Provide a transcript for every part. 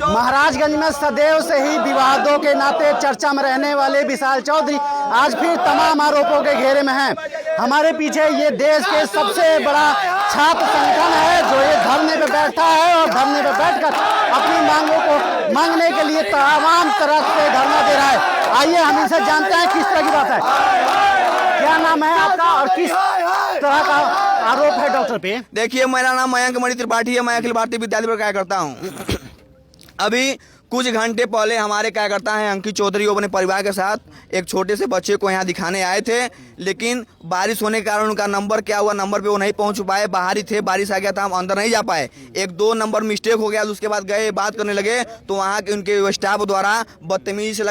महाराजगंज में सदैव से ही विवादों के नाते चर्चा में रहने वाले विशाल चौधरी आज फिर तमाम आरोपों के घेरे में हैं। हमारे पीछे ये देश के सबसे बड़ा छात्र संगठन है जो ये धरने पे बैठा है और धरने पे बैठकर अपनी मांगों को मांगने के लिए तमाम तरह से धरना दे रहा है। आइए हम इनसे जानते हैं किस तरह की बात है। क्या नाम है आपका और किस तरह का आरोप है डॉक्टर पे? देखिए, मेरा नाम मयंक मणि त्रिपाठी है। मैं अखिल भारतीय विद्यालय पर कार्य करता हूँ। अभी कुछ घंटे पहले हमारे कार्यकर्ता हैं अंकित चौधरी अपने परिवार के साथ एक छोटे से बच्चे को यहाँ दिखाने आए थे, लेकिन बारिश होने के कारण उनका नंबर क्या हुआ, नंबर पे वो नहीं पहुँच पाए। बाहर ही थे, बारिश आ गया था, हम अंदर नहीं जा पाए। एक दो नंबर मिस्टेक हो गया। उसके बाद गए, बात करने लगे तो वहाँ के उनके स्टाफ द्वारा बदतमीजी से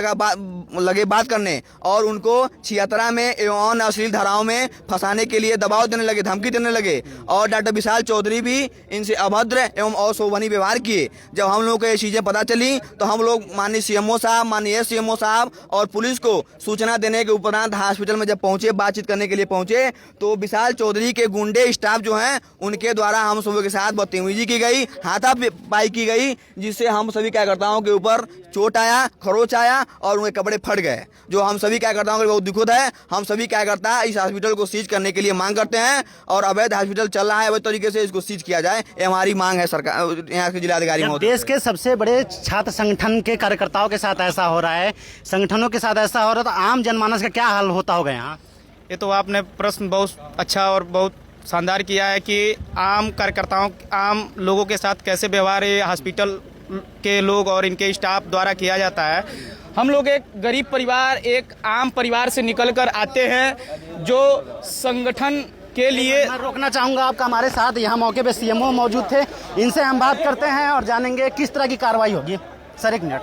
लगे बात करने और उनको छियात्रा में एवं अश्लील धाराओं में फंसाने के लिए दबाव देने लगे, धमकी देने लगे। और डॉक्टर विशाल चौधरी भी इनसे अभद्र एवं अशोभनीय व्यवहार किए। जब हम लोगों को ये चीज़ें पता चली तो हम लोग माननीय सीएमओ साहब, माननीय सीएमओ साहब और पुलिस को सूचना देने के उपरांत हॉस्पिटल में जब पहुंचे, बातचीत करने के लिए पहुंचे, तो विशाल चौधरी के गुंडे स्टाफ जो हैं उनके द्वारा हम सभी के साथ बदतमीजी की गई, हाथापाई की गई, जिससे हम सभी कार्यकर्ताओं के ऊपर चोट आया, खरोच आया और उनके कपड़े फट गए, जो हम सभी कार्यकर्ताओं के लिए बहुत दुखद है। हम सभी कार्यकर्ता इस हॉस्पिटल को सीज करने के लिए मांग करते हैं और अवैध हॉस्पिटल चल रहा है, अवैध तरीके से इसको सीज किया जाए, ये हमारी मांग है सरकार, यहाँ के जिलाधिकारी महोदय। देश के सबसे बड़े छात्र संगठन के कार्यकर्ताओं के साथ ऐसा हो रहा है, संगठनों के साथ ऐसा हो रहा है, तो आम जनमानस का क्या हाल होता होगा यहाँ? ये तो आपने प्रश्न बहुत अच्छा और बहुत शानदार किया है कि आम कार्यकर्ताओं, आम लोगों के साथ कैसे व्यवहार हॉस्पिटल के लोग और इनके स्टाफ द्वारा किया जाता है। हम लोग एक गरीब परिवार, एक आम परिवार से निकलकर आते हैं जो संगठन के लिए। मैं रोकना चाहूँगा आपका, हमारे साथ यहाँ मौके पे सीएमओ मौजूद थे, इनसे हम बात करते हैं और जानेंगे किस तरह की कार्रवाई होगी। सर एक मिनट,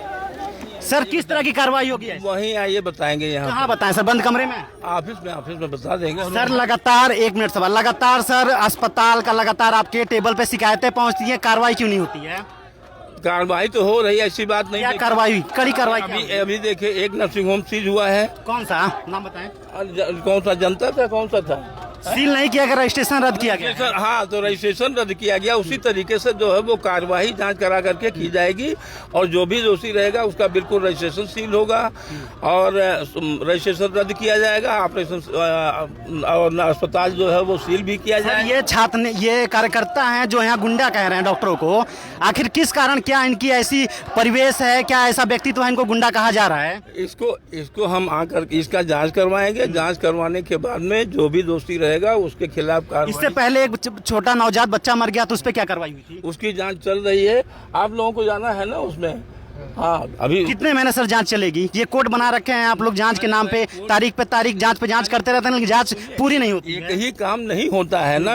सर किस तरह की कार्रवाई होगी? वहीं आइए बताएंगे। यहाँ कहाँ बताएं सर? बंद कमरे में? ऑफिस में बता देंगे सर। लगातार एक मिनट सवाल, लगातार सर अस्पताल का लगातार आपके टेबल पे शिकायतें पहुँचती हैं, कार्रवाई क्यों नहीं होती है? कार्रवाई तो हो रही है, ऐसी बात नहीं। क्या कार्रवाई, कड़ी कार्रवाई? अभी देखिए एक नर्सिंग होम सीज हुआ है। कौन सा नाम बताएं? कौन सा जनता था, कौन सा था? सील नहीं किया गया, रजिस्ट्रेशन रद्द किया गया। हाँ, तो रजिस्ट्रेशन रद्द किया गया। उसी तरीके से जो है वो कार्यवाही जांच करा करके की जाएगी और जो भी दोषी रहेगा उसका बिल्कुल रजिस्ट्रेशन सील होगा और रजिस्ट्रेशन रद्द किया जाएगा। ऑपरेशन और अस्पताल जो है वो सील भी किया जाएगा। ये छात्र, ये कार्यकर्ता हैं जो यहाँ गुंडा कह रहे हैं डॉक्टरों को, आखिर किस कारण, क्या इनकी ऐसी परिवेश है, क्या ऐसा व्यक्तित्व है इनको गुंडा कहा जा रहा है? इसको हम आकर इसका जांच करवाएंगे। जांच करवाने के बाद में जो भी दोषी रहेगा उसके खिलाफ कार्रवाई। इससे पहले एक छोटा नवजात बच्चा मर गया तो उस पर क्या कार्रवाई हुई थी? उसकी जांच चल रही है। आप लोगों को जाना है ना उसमें। हाँ, अभी कितने महीने सर जांच चलेगी? ये कोर्ट बना रखे हैं आप लोग, जांच के नाम पे तारीख पे तारीख, जांच पे जांच करते रहते हैं, लेकिन जांच पूरी नहीं होती। एक ही काम नहीं होता है ना।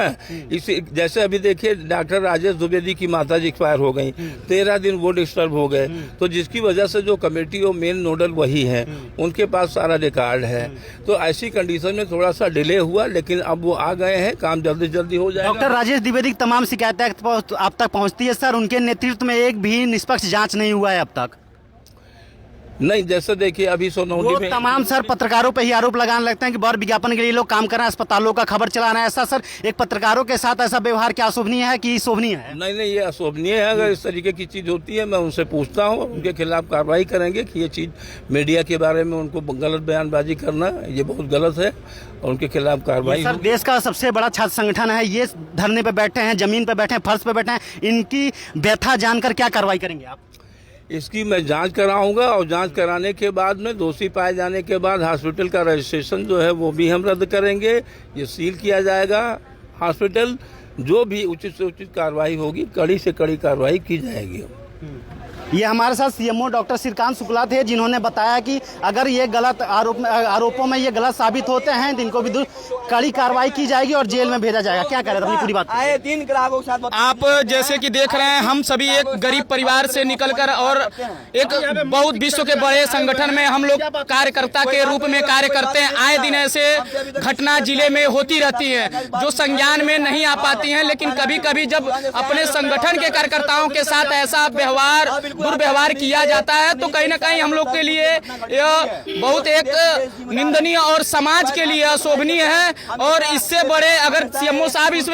इसी जैसे अभी देखिए डॉक्टर राजेश द्विवेदी की माता जी एक्सपायर हो गई, 13 दिन वो डिस्टर्ब हो गए, तो जिसकी वजह से जो कमेटी और मेन नोडल वही है, उनके पास सारा रिकॉर्ड है। तो ऐसी कंडीशन में थोड़ा सा डिले हुआ, लेकिन अब वो आ गए हैं, काम जल्दी जल्दी हो जाएगा। डॉक्टर राजेश द्विवेदी की तमाम शिकायतें आप तक पहुँचती है सर, उनके नेतृत्व में एक भी निष्पक्ष जाँच नहीं हुआ है अब तक? नहीं, जैसे देखिए अभी सोनौली में तमाम सर पत्रकारों पे ही आरोप लगाने लगते हैं कि बार विज्ञापन के लिए लोग काम कर रहे हैं, अस्पतालों का खबर चला रहे हैं। ऐसा सर एक पत्रकारों के साथ ऐसा व्यवहार क्या अशोभनीय है कि शोभनीय है? नहीं, ये अशोभनीय है। अगर इस तरीके की चीज होती है मैं उनसे पूछता हूँ, उनके खिलाफ कार्रवाई करेंगे कि ये चीज मीडिया के बारे में उनको गलत बयानबाजी करना ये बहुत गलत है और उनके खिलाफ कार्रवाई। सर देश का सबसे बड़ा छात्र संगठन है, ये धरने पे बैठे हैं, जमीन पे बैठे हैं, फर्श पे बैठे हैं, इनकी व्यथा जानकर क्या कार्रवाई करेंगे आप? इसकी मैं जांच कराऊंगा और जांच कराने के बाद में दोषी पाए जाने के बाद हॉस्पिटल का रजिस्ट्रेशन जो है वो भी हम रद्द करेंगे। ये सील किया जाएगा हॉस्पिटल। जो भी उचित से उचित कार्रवाई होगी, कड़ी से कड़ी कार्रवाई की जाएगी। ये हमारे साथ सीएमओ डॉक्टर श्रीकांत शुक्ला थे, जिन्होंने बताया कि अगर ये गलत आरोपों में ये गलत साबित होते हैं तो इनको भी कड़ी कार्रवाई की जाएगी और जेल में भेजा जाएगा। क्या कह रहे थे अपनी पूरी बात? आए 3 ग्राहकों के साथ आप जैसे कि देख रहे हैं, हम सभी एक गरीब परिवार से निकलकर और एक बहुत विश्व के बड़े संगठन में हम लोग कार्यकर्ता के रूप में कार्य करते हैं। आए दिन ऐसे घटना जिले में होती रहती है जो संज्ञान में नहीं आ पाती हैं, लेकिन कभी कभी जब अपने संगठन के कार्यकर्ताओं के साथ ऐसा दुर्व्यवहार किया जाता है, तो कहीं ना कहीं हम लोग के लिए यह बहुत एक निंदनीय और समाज के लिए अशोभनीय है। और इससे बड़े अगर सीएमओ साहब इस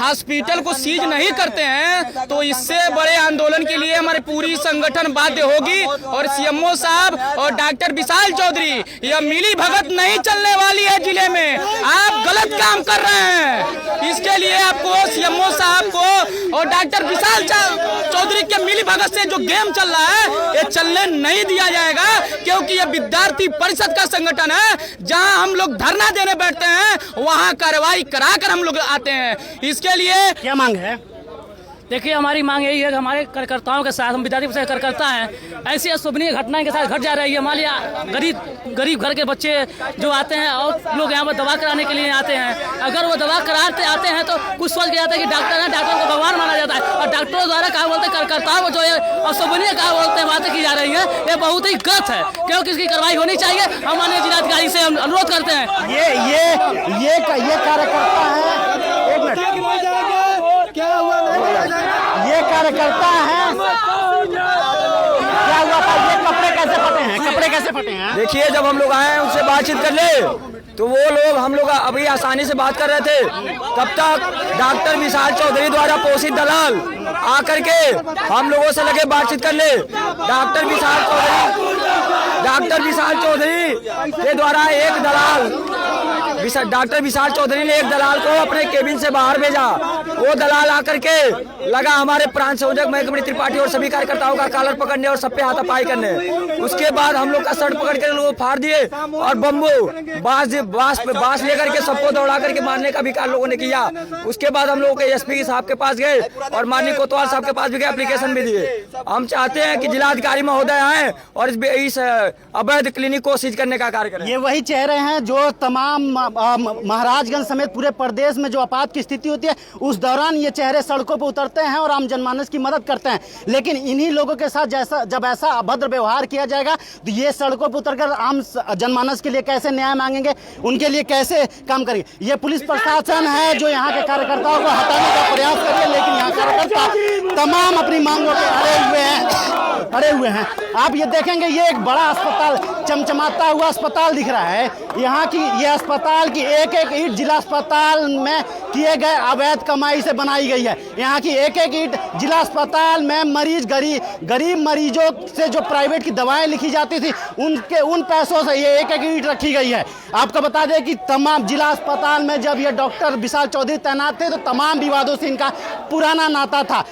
हॉस्पिटल को सीज नहीं करते हैं तो इससे बड़े आंदोलन के लिए हमारी पूरी संगठन बाध्य होगी। और सीएमओ साहब और डॉक्टर विशाल चौधरी, यह मिली भगत नहीं चलने वाली है जिले में। आप गलत काम कर रहे हैं, इसके लिए आपको सीएमओ साहब को और डॉक्टर विशाल चौधरी के मिली भगत से जो गेम चल रहा है ये चलने नहीं दिया जाएगा, क्योंकि ये विद्यार्थी परिषद का संगठन है। जहां हम लोग धरना देने बैठते हैं वहां कार्रवाई कराकर हम लोग आते हैं। इसके लिए क्या मांग है? देखिए, हमारी मांग यही है कि हमारे कार्यकर्ताओं के साथ, हम विद्यार्थी परिषद कार्यकर्ता हैं, ऐसी अशोभनीय घटनाएं के साथ घट जा रही है। हमारे गरीब घर के बच्चे जो आते हैं और लोग यहाँ पर दवा कराने के लिए आते हैं, अगर वो दवा कराते आते हैं तो कुछ सोच के जाता है कि डॉक्टर है, डॉक्टर को भगवान माना जाता है। और डॉक्टरों द्वारा कहा बोलते हैं कार्यकर्ताओं को जो है अशोभनीय कहा बोलते हैं बातें की जा रही है, ये बहुत ही गलत है, क्योंकि इसकी कार्रवाई होनी चाहिए। हम माननीय जिलाधिकारी से हम अनुरोध करते हैं। ये कार्यकर्ता है, एक मिनट, क्या हुआ? ये कार्यकर्ता है, क्या हुआ था? ये कपड़े कैसे फटे हैं? कपड़े कैसे फटे हैं? देखिए, जब हम लोग आए उनसे बातचीत कर ले तो वो लोग हम लोग अभी आसानी से बात कर रहे थे, तब तक डॉक्टर विशाल चौधरी द्वारा पोषित दलाल आकर के हम लोगों से लगे बातचीत कर ले। डॉक्टर विशाल चौधरी के द्वारा एक दलाल, डॉक्टर विशाल चौधरी ने एक दलाल को अपने केबिन से बाहर भेजा। वो दलाल आकर के लगा हमारे प्रांत संयोजक महकमणी त्रिपाठी और सभी कार्यकर्ताओं का कॉलर पकड़ने और सब पे हाथापाई करने। उसके बाद हम लोग का शर्ट पकड़ कर लोग फाड़ दिए और बम्बू बांस लेकर के सबको दौड़ा करके मारने का भी कार्य लोगों ने किया। उसके बाद हम लोग एसपी साहब के पास गए और माननीय कोतवाल साहब के पास भी गए, एप्लीकेशन भी दिए। हम चाहते हैं कि जिलाधिकारी महोदय आए और इस अवैध क्लिनिक को सीज करने का कार्य करें। ये वही चेहरे हैं जो तमाम महाराजगंज समेत पूरे प्रदेश में जो आपात की स्थिति होती है उस दौरान ये चेहरे सड़कों पर उतरते हैं और आम जनमानस की मदद करते हैं। लेकिन इन्हीं लोगों के साथ जब ऐसा अभद्र व्यवहार किया जाएगा तो ये सड़कों पर उतरकर आम जनमानस के लिए कैसे न्याय मांगेंगे, उनके लिए कैसे काम करेंगे? ये पुलिस प्रशासन है जो यहाँ के कार्यकर्ताओं को हटाने का प्रयास कर रही है, लेकिन यहाँ कार्यकर्ता तमाम अपनी मांगों पे अड़े हुए हैं। आप ये देखेंगे, ये एक बड़ा अस्पताल, चमचमाता हुआ अस्पताल दिख रहा है। यहाँ की ये अस्पताल की एक एक ईंट जिला अस्पताल में किए गए अवैध कमाई से बनाई गई है। यहाँ की एक एक ईंट जिला अस्पताल में गरीब मरीजों से जो प्राइवेट की दवाएं लिखी जाती थी उन पैसों से ये एक एक ईंट रखी गई है। आपको बता दें कि तमाम जिला अस्पताल में जब ये डॉक्टर विशाल चौधरी तैनात थे तो तमाम विवादों से इनका पुराना नाता था।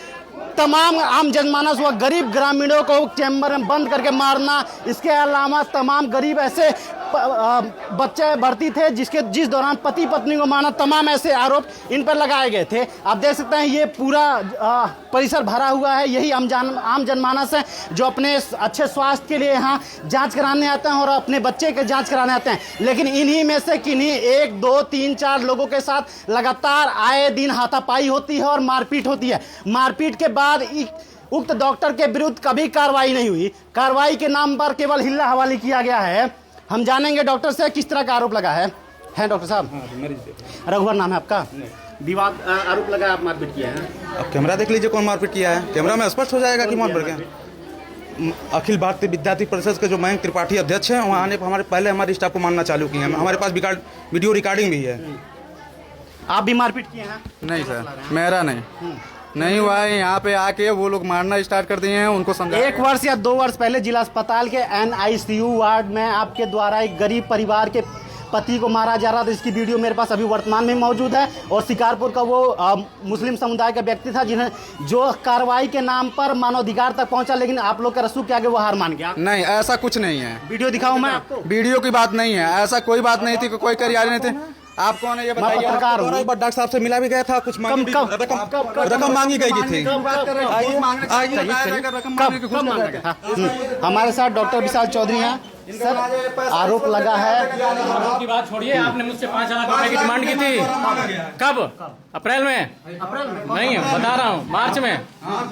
तमाम आम जनमानस व गरीब ग्रामीणों को चैम्बर में बंद करके मारना, इसके अलावा तमाम गरीब ऐसे बच्चे भर्ती थे जिस दौरान पति पत्नी को मारना, तमाम ऐसे आरोप इन पर लगाए गए थे। आप देख सकते हैं ये पूरा परिसर भरा हुआ है। यही आम जनमानस है जो अपने अच्छे स्वास्थ्य के लिए यहाँ जांच कराने आते हैं और अपने बच्चे के जांच कराने आते हैं। लेकिन इन्हीं में से किन्हीं 1, 2, 3, 4 लोगों के साथ लगातार आए दिन हाथापाई होती है और मारपीट होती है। मारपीट के बाद उक्त डॉक्टर के विरुद्ध कभी कार्रवाई नहीं हुई। कार्रवाई के नाम पर केवल हिल्ला हवाली किया गया है। हम जानेंगे डॉक्टर से किस तरह का आरोप लगा है डॉक्टर साहब? रघुवर नाम है आपका? विवाद आरोप लगा, आप मारपीट किया है। अब कैमरा देख लीजिए कौन मारपीट किया है, कैमरा में स्पष्ट हो जाएगा कि मारपीट किया। अखिल भारतीय विद्यार्थी परिषद के जो मयंक त्रिपाठी अध्यक्ष हैं वहाँ आने पर हमारे स्टाफ को मारना चालू किया है। हमारे पास वीडियो रिकॉर्डिंग भी है। आप भी मारपीट किए हैं? नहीं सर, मेरा नहीं हुआ है। यहाँ पे आके वो लोग मारना स्टार्ट कर दिए हैं, उनको समझा। 1 वर्ष या 2 वर्ष पहले जिला अस्पताल के NICU वार्ड में आपके द्वारा एक गरीब परिवार के पति को मारा जा रहा था। इसकी वीडियो मेरे पास अभी वर्तमान में मौजूद है। और शिकारपुर का वो मुस्लिम समुदाय का व्यक्ति था जिन्हें जो कार्रवाई के नाम पर मानवाधिकार तक पहुंचा, लेकिन आप लोग के रसूख के आगे वो हार मान गया। नहीं, ऐसा कुछ नहीं है। वीडियो दिखाऊं मैं आपको? वीडियो की बात नहीं है, ऐसा कोई बात नहीं थी, कोई कर्मचारी नहीं थे। आप कौन है ये बताइए? पत्रकार हूं। डॉक्टर साहब से मिला भी गया था, कुछ रकम मांगी गई थी। हमारे साथ डॉक्टर विशाल चौधरी हैं। सर, आरोप लगा है की बात छोड़िए, आपने मुझसे 5 लाख रुपए की डिमांड की थी। कब? अप्रैल में? नहीं, बता रहा हूँ, मार्च में। हाँ,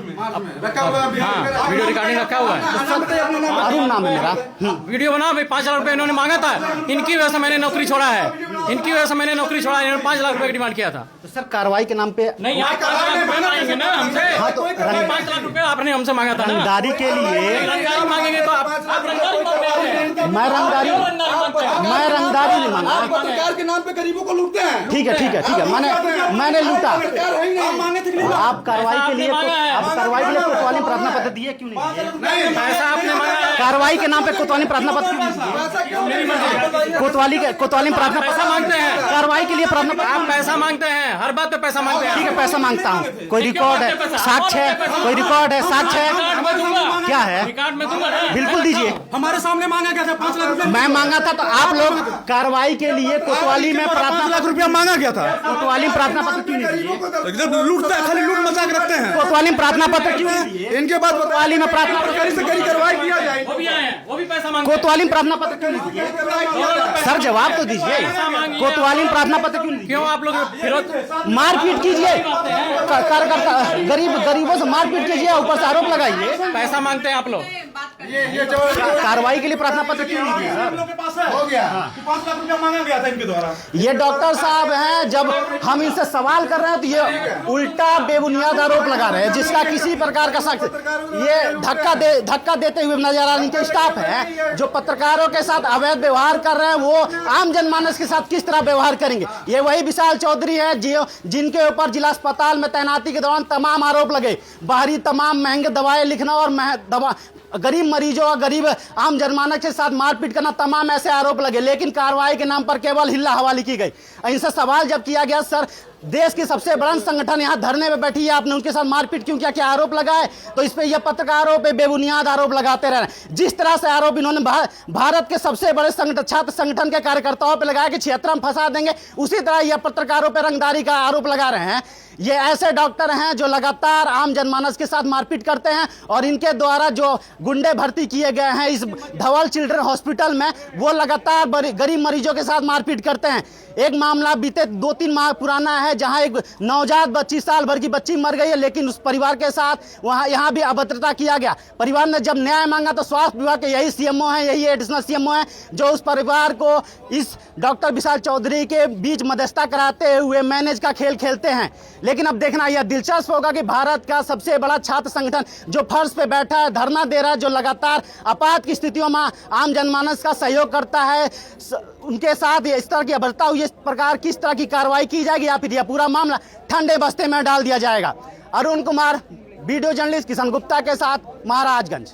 वीडियो रिकॉर्डिंग रखा हुआ है। अरुण नाम है मेरा। वीडियो बना भाई, 5 लाख रुपए इन्होंने मांगा था, इनकी वजह से मैंने नौकरी छोड़ा है। इनकी वजह से मैंने नौकरी छोड़ा। इन्होंने 5 लाख रुपए की डिमांड किया था। तो सर कार्रवाई के नाम पे नहीं, आप 5 लाख रुपए मांगेंगे ना हमसे। हाँ, तो 5 लाख रुपए आपने हमसे मांगा था ना। रंगदारी के लिए रंगदारी मांगेंगे तो आप रंगदारी मांगते हैं। मैं रंगदारी नहीं मांगा। पत्रकार के नाम पे गरीबों को लूटते हैं। ठीक है मैंने लूटा। आप कार्रवाई के लिए कोतवाली प्रार्थना पत्र दिए क्यों नहीं? पैसा आपने मांगा है। कार्रवाई के नाम पे कोतवाली प्रार्थना पत्र क्यों नहीं दिए? कोतवाली प्रार्थना पैसा मांगते हैं। कार्रवाई के लिए प्रार्थना आप पैसा मांगते हैं, हर बात पे पैसा मांगते हैं। ठीक है, पैसा मांगता हूँ। कोई रिकॉर्ड है, साक्ष्य है, कोई रिकॉर्ड है, साक्ष्य है, क्या है? रिकॉर्ड में दूंगा ना। बिल्कुल दीजिए। हमारे सामने मांगा गया था 5 लाख रुपया। मैं मांगा था तो आप लोग कार्रवाई के लिए कोतवाली में 5 लाख रुपया मांगा गया था। कोतवाली प्रार्थना पत्र क्यों नहीं दिए? एकदम लूटता है, खाली लूट मजाक रखते हैं। कोतवाली में प्रार्थना पत्र क्यों नहीं दिए? इनके बाद कोतवाली में प्रार्थना पत्र से कड़ी कार्रवाई किया जाए। वो भी आए हैं, वो भी पैसा मांगते हैं। कोतवाली में प्रार्थना पत्र क्यों नहीं दिए? सर जवाब तो दीजिए। कोतवाली में प्रार्थना पत्र क्यों नहीं दिए? क्यों आप लोग विरोध? मारपीट कीजिए, कार्यकर्ता गरीबों से मारपीट कीजिए, ऊपर से आरोप लगाइए। पैसा मांगते हैं आप लोग। कार्रवाई के लिए प्रार्थना पत्र क्यों नहीं दिए सर? हो गया। 5 लाख रुपया मांगा गया था इनके द्वारा। ये डॉक्टर साहब हैं, जब हम इनसे सवाल कर रहे हैं तो ये उल्टा बेबुनियाद आरोप लगा रहे हैं, जिसका किसी प्रकार का ये धक्का देते हुए नजर आ रहे। इनके स्टाफ है जो पत्रकारों के साथ अवैध व्यवहार कर रहे हैं, वो आम जनमानस के साथ किस तरह व्यवहार करेंगे? ये वही विशाल चौधरी है जिनके ऊपर जिला अस्पताल में तैनाती के दौरान तमाम आरोप लगे। बाहरी तमाम महंगे दवाएं लिखना और गरीब मरीजों और गरीब आम जनमानस के साथ मारपीट करना, तमाम ऐसे आरोप लगे। लेकिन कार्रवाई के नाम पर केवल हिल्ला हवाली की गई। इनसे सवाल जब किया गया, सर देश की सबसे बड़ा संगठन यहाँ धरने में बैठी है, आपने उनके साथ मारपीट क्यों किया, क्या आरोप लगाए? तो इस पे ये पत्रकारों पे बेबुनियाद आरोप लगाते रहे। जिस तरह से आरोप इन्होंने भारत के सबसे बड़े छात्र संगठन के कार्यकर्ताओं पे लगाया कि क्षेत्र में फंसा देंगे, उसी तरह ये पत्रकारों पे रंगदारी का आरोप लगा रहे हैं। ये ऐसे डॉक्टर हैं जो लगातार आम जनमानस के साथ मारपीट करते हैं और इनके द्वारा जो गुंडे भर्ती किए गए हैं इस धवल चिल्ड्रन हॉस्पिटल में, वो लगातार गरीब मरीजों के साथ मारपीट करते हैं। एक मामला बीते 2-3 माह पुराना है, जहां एक नवजात 25 साल भर की बच्ची मर गई है, लेकिन उस परिवार के साथ यहाँ भी अभद्रता किया गया। परिवार ने जब न्याय मांगा तो स्वास्थ्य विभाग के यही सीएमओ हैं, यही एडिशनल सीएमओ हैं, जो उस परिवार को इस डॉक्टर विशाल चौधरी के बीच मध्यस्थता कराते हुए मैनेज का खेल खेलते हैं। लेकिन अब देखना यह दिलचस्प होगा कि भारत का सबसे बड़ा छात्र संगठन जो फर्श पे बैठा है, धरना दे रहा है, जो लगातार आपात की स्थितियों में आम जनमानस का सहयोग करता है, उनके साथ इस तरह की अभद्रता हुई, इस प्रकार किस तरह की कार्रवाई की जाएगी या फिर यह पूरा मामला ठंडे बस्ते में डाल दिया जाएगा? अरुण कुमार, वीडियो जर्नलिस्ट किशन गुप्ता के साथ, महाराजगंज।